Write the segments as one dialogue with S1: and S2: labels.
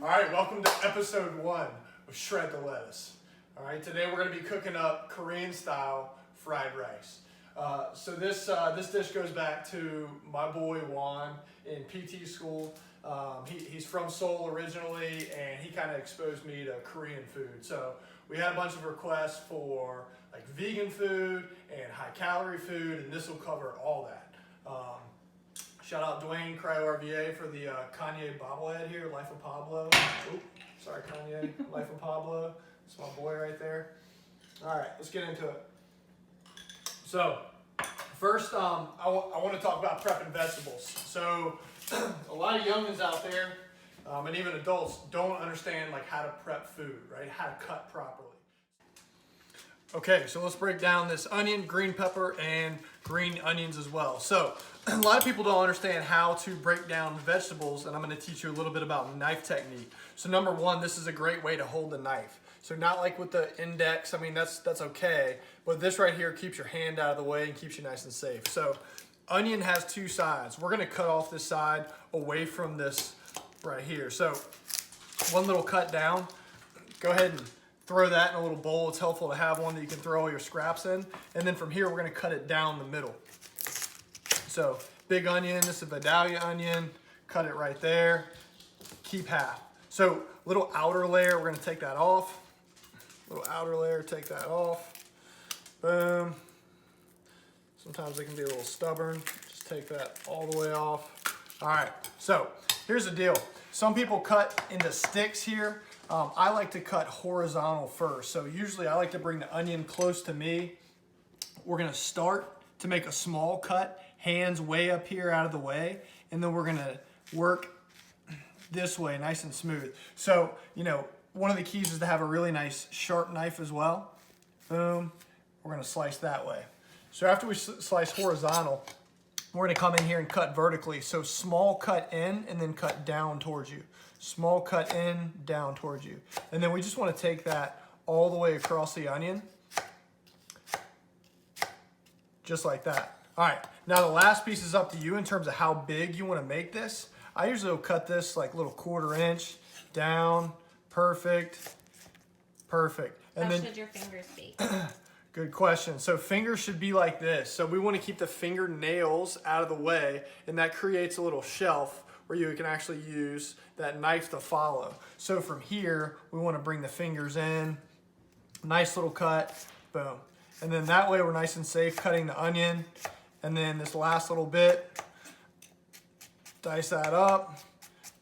S1: All right, welcome to episode 1 of Shred the Lettuce. All right, today we're going to be cooking up Korean style fried rice. So this dish goes back to my boy Juan in PT school. He's from Seoul originally, and he kind of exposed me to Korean food. So we had a bunch of requests for like vegan food and high calorie food, and this will cover all that. Shout out Dwayne Cryo RVA for the Kanye bobblehead here, Life of Pablo. Oop, sorry Kanye, Life of Pablo. That's my boy right there. All right, let's get into it. So first, I want to talk about prepping vegetables. So a lot of youngins out there, and even adults, don't understand like how to prep food, right? How to cut properly. Okay, so let's break down this onion, green pepper, and green onions as well. So a lot of people don't understand how to break down vegetables, and I'm going to teach you a little bit about knife technique. So number one, this is a great way to hold the knife. So not like with the index, I mean that's okay, but this right here keeps your hand out of the way and keeps you nice and safe. So onion has two sides. We're going to cut off this side away from this right here. So one little cut down, go ahead and throw that in a little bowl. It's helpful to have one that you can throw all your scraps in. And then from here, we're gonna cut it down the middle. So big onion, this is a Vidalia onion, cut it right there, keep half. So little outer layer, we're gonna take that off. Little outer layer, take that off. Boom. Sometimes they can be a little stubborn. Just take that all the way off. All right, so here's the deal. Some people cut into sticks here. I like to cut horizontal first. So usually I like to bring the onion close to me. We're gonna start to make a small cut, hands way up here out of the way, and then we're gonna work this way, nice and smooth. So, you know, one of the keys is to have a really nice sharp knife as well. Boom, we're gonna slice that way. So after we slice horizontal, we're gonna come in here and cut vertically. So small cut in and then cut down towards you. Small cut in, down towards you. And then we just want to take that all the way across the onion. Just like that. All right, now the last piece is up to you in terms of how big you want to make this. I usually will cut this like little 1/4 inch down. Perfect. Perfect. And
S2: How
S1: then,
S2: should your fingers be?
S1: Good question. So fingers should be like this. So we want to keep the fingernails out of the way, and that creates a little shelf where you can actually use that knife to follow. So from here, we want to bring the fingers in, nice little cut, boom. And then that way we're nice and safe cutting the onion. And then this last little bit, dice that up,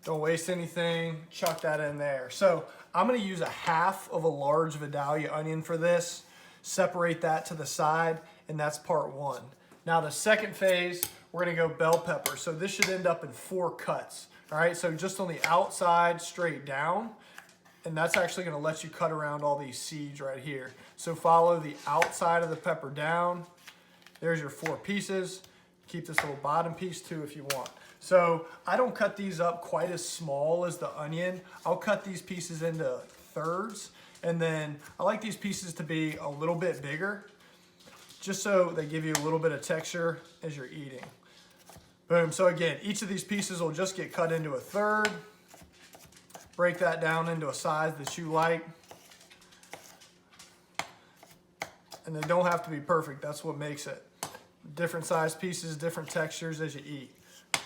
S1: don't waste anything, chuck that in there. So I'm gonna use a half of a large Vidalia onion for this, separate that to the side, and that's part one. Now the second phase, we're gonna go bell pepper. So this should end up in 4 cuts. All right, so just on the outside, straight down, and that's actually gonna let you cut around all these seeds right here. So follow the outside of the pepper down. There's your 4 pieces. Keep this little bottom piece too if you want. So I don't cut these up quite as small as the onion. I'll cut these pieces into thirds, and then I like these pieces to be a little bit bigger, just so they give you a little bit of texture as you're eating. Boom, so again, each of these pieces will just get cut into a third. Break that down into a size that you like. And they don't have to be perfect, that's what makes it. Different size pieces, different textures as you eat.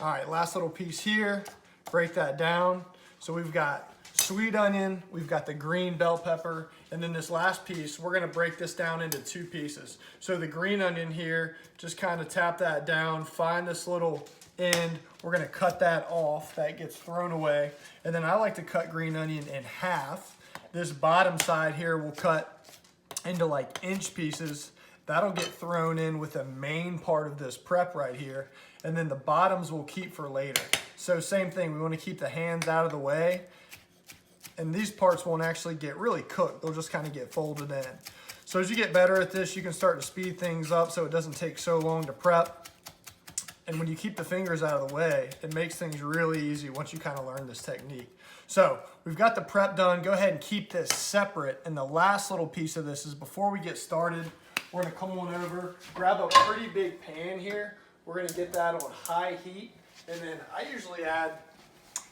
S1: All right, last little piece here, break that down. So we've got sweet onion, we've got the green bell pepper, and then this last piece, we're gonna break this down into 2 pieces. So the green onion here, just kind of tap that down, find this little end, we're gonna cut that off, that gets thrown away. And then I like to cut green onion in half. This bottom side here will cut into like inch pieces. That'll get thrown in with the main part of this prep right here. And then the bottoms we'll keep for later. So same thing, we wanna keep the hands out of the way. And these parts won't actually get really cooked. They'll just kind of get folded in. So as you get better at this, you can start to speed things up so it doesn't take so long to prep. And when you keep the fingers out of the way, it makes things really easy once you kind of learn this technique. So we've got the prep done. Go ahead and keep this separate. And the last little piece of this is before we get started, we're gonna come on over, grab a pretty big pan here. We're gonna get that on high heat. And then I usually add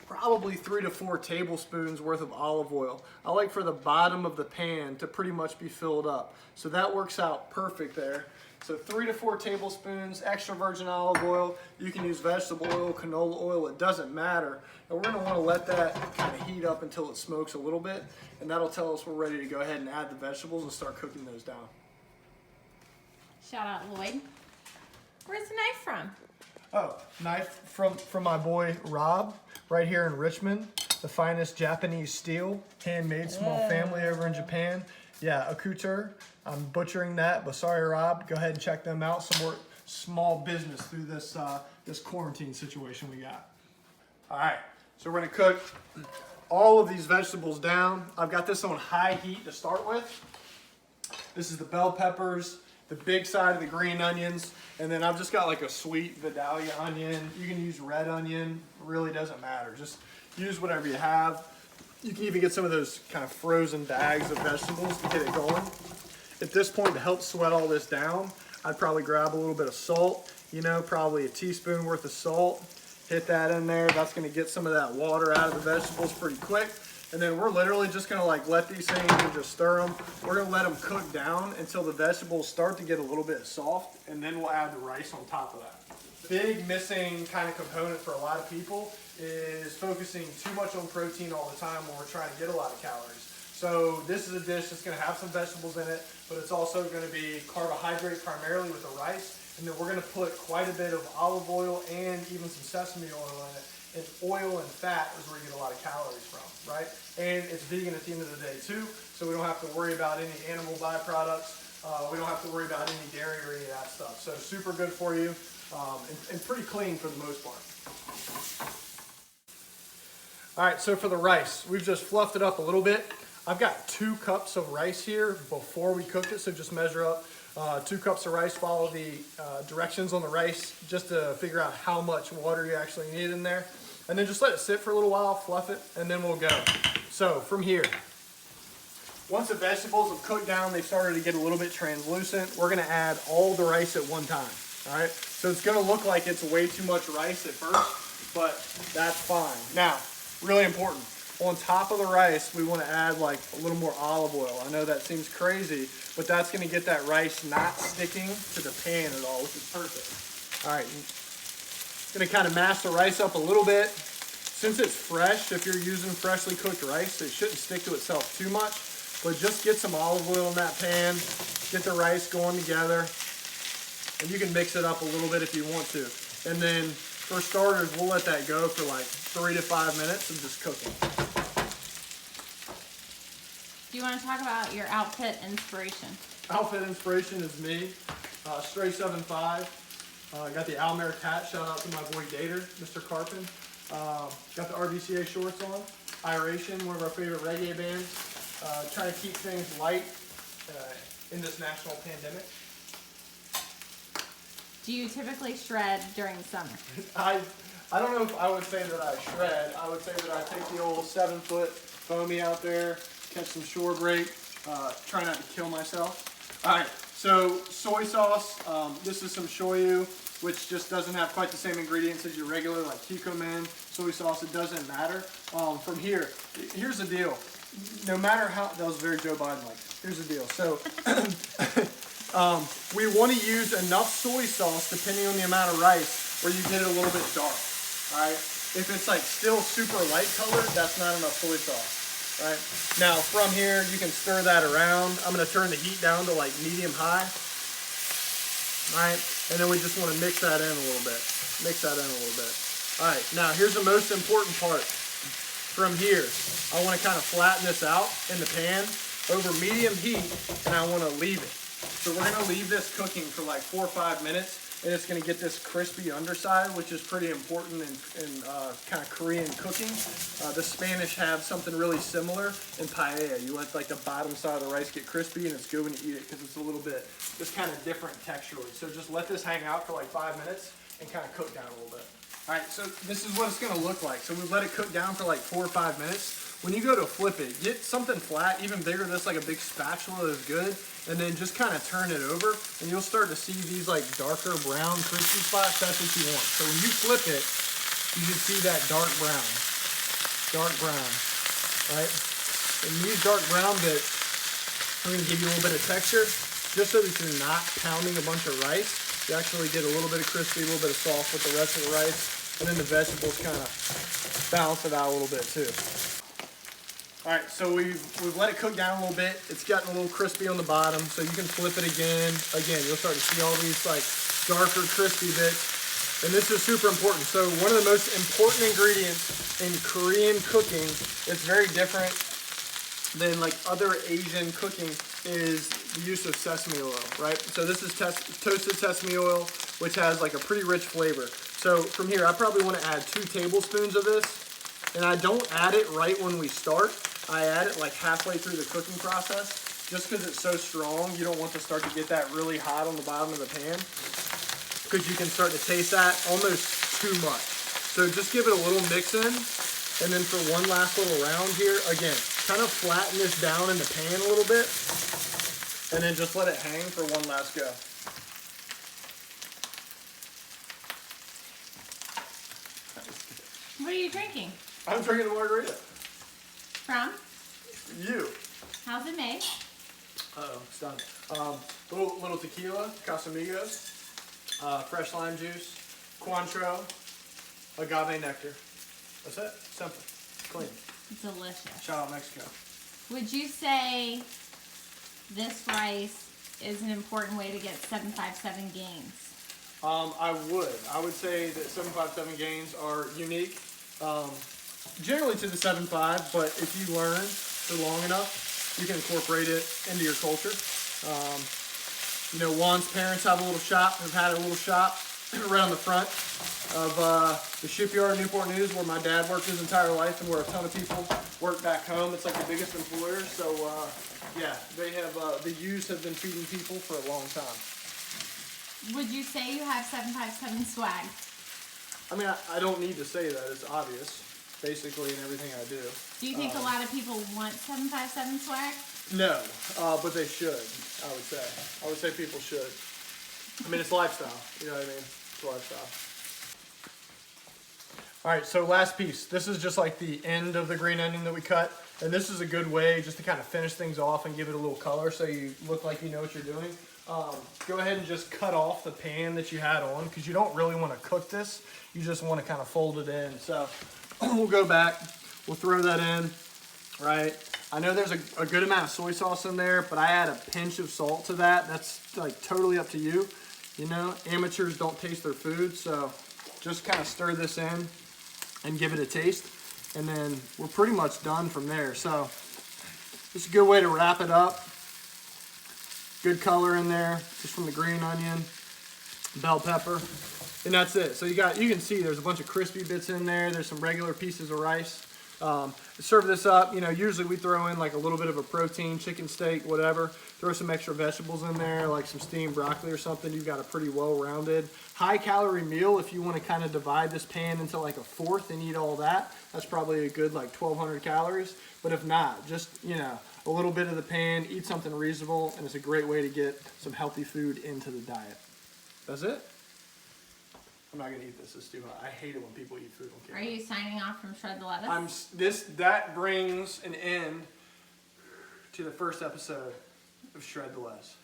S1: probably 3 to 4 tablespoons worth of olive oil. I like for the bottom of the pan to pretty much be filled up. So that works out perfect there. So 3 to 4 tablespoons, extra virgin olive oil. You can use vegetable oil, canola oil, it doesn't matter. And we're gonna wanna let that kind of heat up until it smokes a little bit. And that'll tell us we're ready to go ahead and add the vegetables and start cooking those down.
S2: Shout out Lloyd. Where's the knife from?
S1: Oh, knife from my boy Rob, right here in Richmond. The finest Japanese steel, handmade, small family over in Japan. Yeah, Akuter. I'm butchering that, but sorry, Rob. Go ahead and check them out. Some more small business through this this quarantine situation we got. All right, so we're gonna cook all of these vegetables down. I've got this on high heat to start with. This is the bell peppers, the big side of the green onions, and then I've just got like a sweet Vidalia onion. You can use red onion, really doesn't matter. Just use whatever you have. You can even get some of those kind of frozen bags of vegetables to get it going. At this point, to help sweat all this down, I'd probably grab a little bit of salt, you know, probably a teaspoon worth of salt. Hit that in there. That's gonna get some of that water out of the vegetables pretty quick. And then we're literally just gonna like let these things and just stir them. We're gonna let them cook down until the vegetables start to get a little bit soft, and then we'll add the rice on top of that. Big missing kind of component for a lot of people is focusing too much on protein all the time when we're trying to get a lot of calories. So this is a dish that's gonna have some vegetables in it, but it's also gonna be carbohydrate primarily with the rice. And then we're gonna put quite a bit of olive oil and even some sesame oil in it. And oil and fat is where you get a lot of calories from, right? And it's vegan at the end of the day too, so we don't have to worry about any animal byproducts. We don't have to worry about any dairy or any of that stuff. So super good for you, and pretty clean for the most part. All right, so for the rice, we've just fluffed it up a little bit. I've got 2 cups of rice here before we cooked it, so just measure up 2 cups of rice, follow the directions on the rice just to figure out how much water you actually need in there. And then just let it sit for a little while, fluff it, and then we'll go. So from here, once the vegetables have cooked down, they started to get a little bit translucent, we're gonna add all the rice at one time, all right? So it's gonna look like it's way too much rice at first, but that's fine. Now, really important, on top of the rice, we want to add like a little more olive oil. I know that seems crazy, but that's going to get that rice not sticking to the pan at all, which is perfect. All right, going to kind of mash the rice up a little bit. Since it's fresh, if you're using freshly cooked rice, it shouldn't stick to itself too much, but just get some olive oil in that pan, get the rice going together, and you can mix it up a little bit if you want to. And then for starters, we'll let that go for like 3 to 5 minutes of just cooking.
S2: Do you want to talk about your outfit inspiration?
S1: Outfit inspiration is me, Stray 7'5". Got the Almeric hat, shout out to my boy Gator, Mr. Carpin. Got the RVCA shorts on. Iration, one of our favorite reggae bands. Trying to keep things light in this national pandemic.
S2: Do you typically shred during the summer?
S1: I don't know if I would say that I shred. I would say that I take the old 7-foot foamy out there, catch some shore break, try not to kill myself. All right, so soy sauce. This is some shoyu, which just doesn't have quite the same ingredients as your regular like Kikkoman soy sauce. It doesn't matter. From here, here's the deal. No matter how, that was very Joe Biden-like. Here's the deal. So we want to use enough soy sauce, depending on the amount of rice, where you get it a little bit dark. All right. If it's like still super light colored, that's not enough soy sauce. Right. Now from here, you can stir that around. I'm going to turn the heat down to like medium high. All right. And then we just want to mix that in a little bit. Mix that in a little bit. All right. Now here's the most important part. From here, I want to kind of flatten this out in the pan over medium heat, and I want to leave it. So we're going to leave this cooking for like 4 or 5 minutes, and it's going to get this crispy underside, which is pretty important in kind of Korean cooking. The Spanish have something really similar in paella. You let like the bottom side of the rice get crispy, and it's good when you eat it because it's a little bit just kind of different texturally. So just let this hang out for like 5 minutes and kind of cook down a little bit. All right, so this is what it's going to look like. So we've let it cook down for like 4 or 5 minutes. When you go to flip it, get something flat, even bigger than this, like a big spatula is good, and then just kind of turn it over, and you'll start to see these like darker brown crispy spots. That's what you want. So when you flip it, you should see that dark brown. dark brown, right? And these dark brown bits are going to give you a little bit of texture, just so that you're not pounding a bunch of rice. You actually get a little bit of crispy, a little bit of soft with the rest of the rice, and then the vegetables kind of balance it out a little bit too. All right, so we've let it cook down a little bit. It's gotten a little crispy on the bottom, so you can flip it again. Again, you'll start to see all these like darker crispy bits. And this is super important. So one of the most important ingredients in Korean cooking, it's very different than like other Asian cooking, is the use of sesame oil, right? So this is toasted sesame oil, which has like a pretty rich flavor. So from here, I probably want to add 2 tablespoons of this. And I don't add it right when we start. I add it like halfway through the cooking process, just because it's so strong. You don't want to start to get that really hot on the bottom of the pan, because you can start to taste that almost too much. So just give it a little mix in, and then for one last little round here, again, kind of flatten this down in the pan a little bit, and then just let it hang for one last go.
S2: What are you drinking?
S1: I'm drinking a margarita.
S2: From?
S1: You.
S2: How's it made?
S1: Uh-oh, it's done. Little tequila, Casamigos, fresh lime juice, Cointreau, agave nectar. That's it. Simple. Clean.
S2: Delicious.
S1: Shout out Mexico.
S2: Would you say this rice is an important way to get 757 gains?
S1: I would say that 757 gains are unique, generally to the 7.5, but if you learn for long enough, you can incorporate it into your culture. You know, Juan's parents have had a little shop right on the front of the shipyard in Newport News, where my dad worked his entire life and where a ton of people work back home. It's like the biggest employer. So yeah, they have the U's have been feeding people for a long time.
S2: Would you say you have 757 swag?
S1: I mean, I don't need to say that. It's obvious, basically, in everything I do.
S2: Do you think a lot of people want 757 swag?
S1: No, but they should, I would say. I would say people should. I mean, it's lifestyle. You know what I mean? It's lifestyle. All right, so last piece. This is just like the end of the green onion that we cut. And this is a good way just to kind of finish things off and give it a little color so you look like you know what you're doing. Go ahead and just cut off the pan that you had on, because you don't really want to cook this. You just want to kind of fold it in. So we'll go back. We'll throw that in, right? I know there's a good amount of soy sauce in there, but I add a pinch of salt to that. That's like totally up to you. You know, amateurs don't taste their food, so just kind of stir this in and give it a taste. And then we're pretty much done from there. So it's a good way to wrap it up. Good color in there, just from the green onion, bell pepper, and that's it. So you can see there's a bunch of crispy bits in there. There's some regular pieces of rice. Serve this up, you know, usually we throw in like a little bit of a protein, chicken steak, whatever. Throw some extra vegetables in there, like some steamed broccoli or something. You've got a pretty well-rounded, high-calorie meal. If you want to kind of divide this pan into like a fourth and eat all that, that's probably a good like 1,200 calories. But if not, just, you know, a little bit of the pan, eat something reasonable, and it's a great way to get some healthy food into the diet. That's it. I'm not gonna eat this. It's too hot. I hate it when people eat food on camera.
S2: Are you signing off from Shred the Lettuce?
S1: That brings an end to the first episode of Shred the Lettuce.